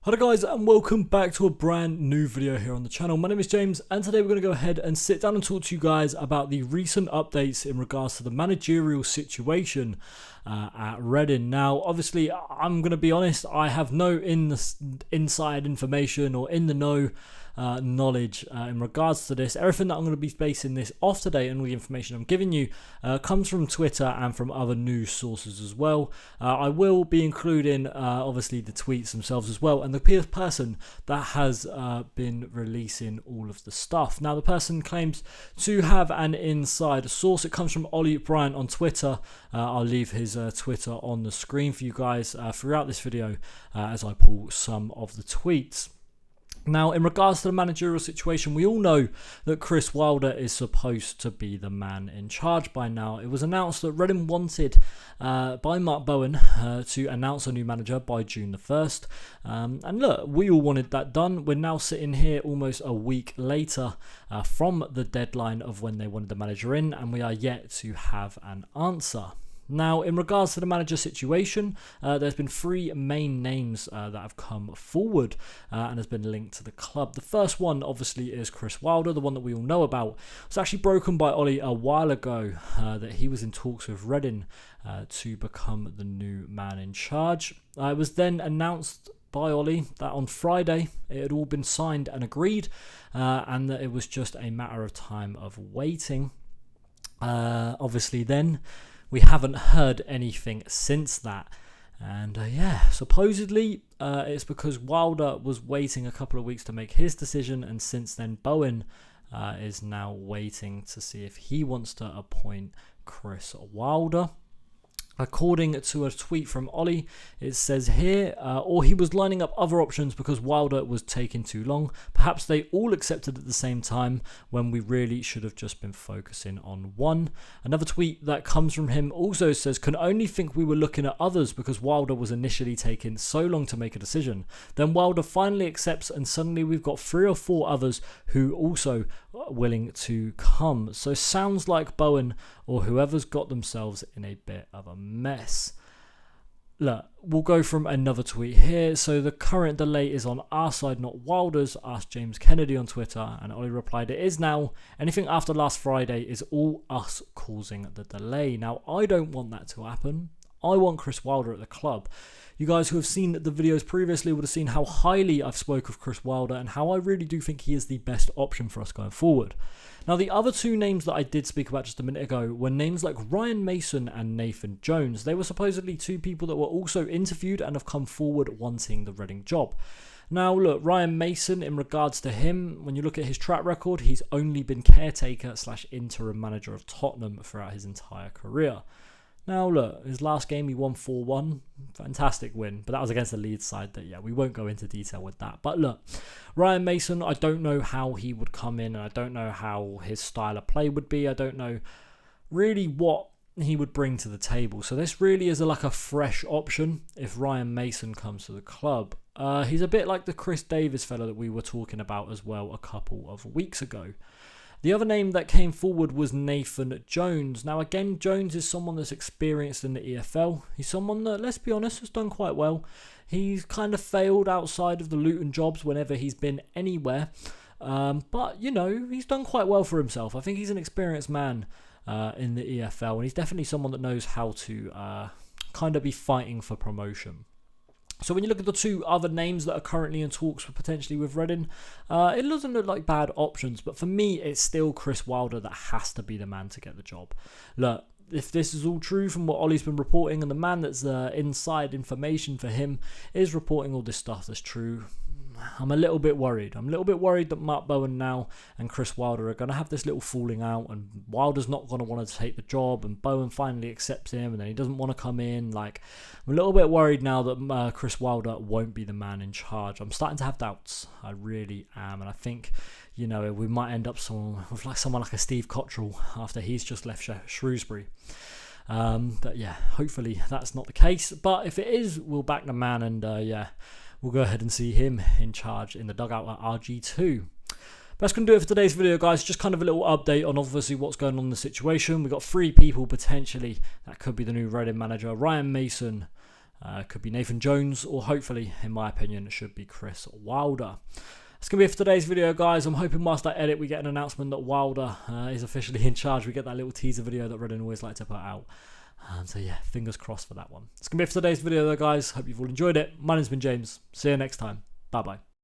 Hello guys and welcome back to a brand new video here on the channel. My name is James and today we're going to go ahead and sit down and talk to you guys about the recent updates in regards to the managerial situation at Reading. Now obviously I'm going to be honest, I have no inside information or in the know knowledge in regards to this. Everything that I'm going to be basing this off today and all the information I'm giving you comes from Twitter and from other news sources as well. I will be including obviously the tweets themselves as well and the person that has been releasing all of the stuff. Now the person claims to have an inside source. It comes from Ollie Bryant on Twitter. I'll leave his Twitter on the screen for you guys throughout this video as I pull some of the tweets. Now, in regards to the managerial situation, we all know that Chris Wilder is supposed to be the man in charge by now. It was announced that Reading wanted, by Mark Bowen, to announce a new manager by June the 1st. And look, we all wanted that done. We're now sitting here almost a week later from the deadline of when they wanted the manager in, and we are yet to have an answer. Now, in regards to the manager situation, there's been three main names that have come forward and has been linked to the club. The first one, obviously, is Chris Wilder, the one that we all know about. It was actually broken by Ollie a while ago that he was in talks with Reading to become the new man in charge. It was then announced by Ollie that on Friday it had all been signed and agreed and that it was just a matter of time of waiting. Obviously then, we haven't heard anything since that. And supposedly it's because Wilder was waiting a couple of weeks to make his decision, and since then Bowen is now waiting to see if he wants to appoint Chris Wilder. According to a tweet from Ollie, it says here, or he was lining up other options because Wilder was taking too long. Perhaps they all accepted at the same time when we really should have just been focusing on one. Another tweet that comes from him also says, can only think we were looking at others because Wilder was initially taking so long to make a decision. Then Wilder finally accepts and suddenly we've got 3 or 4 others who also are willing to come. So sounds like Bowen or whoever's got themselves in a bit of a mess. Look, we'll go from another tweet here. So the current delay is on our side, not Wilder's, asked James Kennedy on Twitter, and Ollie replied, it is now. Anything after last Friday is all us causing the delay. Now, I don't want that to happen. I want Chris Wilder at the club. You guys who have seen the videos previously would have seen how highly I've spoke of Chris Wilder and how I really do think he is the best option for us going forward. Now, the other two names that I did speak about just a minute ago were names like Ryan Mason and Nathan Jones. They were supposedly 2 people that were also interviewed and have come forward wanting the Reading job. Now, look, Ryan Mason, in regards to him, when you look at his track record, he's only been caretaker / interim manager of Tottenham throughout his entire career. Now, look, his last game, he won 4-1. Fantastic win. But that was against the Leeds side that, we won't go into detail with that. But look, Ryan Mason, I don't know how he would come in. And I don't know how his style of play would be. I don't know really what he would bring to the table. So this really is like a fresh option if Ryan Mason comes to the club. He's a bit like the Chris Davis fella that we were talking about as well a couple of weeks ago. The other name that came forward was Nathan Jones. Now again, Jones is someone that's experienced in the EFL. He's someone that, let's be honest, has done quite well. He's kind of failed outside of the Luton jobs whenever he's been anywhere. But, he's done quite well for himself. I think he's an experienced man in the EFL. And he's definitely someone that knows how to kind of be fighting for promotion. So when you look at the 2 other names that are currently in talks potentially with Reading, it doesn't look like bad options. But for me, it's still Chris Wilder that has to be the man to get the job. Look, if this is all true from what Ollie's been reporting and the man that's inside information for him is reporting all this stuff that's true, I'm a little bit worried. I'm a little bit worried that Mark Bowen now and Chris Wilder are going to have this little falling out and Wilder's not going to want to take the job and Bowen finally accepts him and then he doesn't want to come in. I'm a little bit worried now that Chris Wilder won't be the man in charge. I'm starting to have doubts. I really am. And I think, we might end up with someone like a Steve Cottrell after he's just left Shrewsbury. But yeah, hopefully that's not the case. But if it is, we'll back the man and we'll go ahead and see him in charge in the dugout at RG2. But that's going to do it for today's video, guys. Just kind of a little update on obviously what's going on in the situation. We've got 3 people potentially that could be the new Reading manager. Ryan Mason, Could be Nathan Jones, or hopefully, in my opinion, it should be Chris Wilder. That's going to be it for today's video, guys. I'm hoping whilst I edit, we get an announcement that Wilder is officially in charge. We get that little teaser video that Redding always like to put out. So yeah, fingers crossed for that one. It's going to be it for today's video, though, guys. Hope you've all enjoyed it. My name's been James. See you next time. Bye-bye.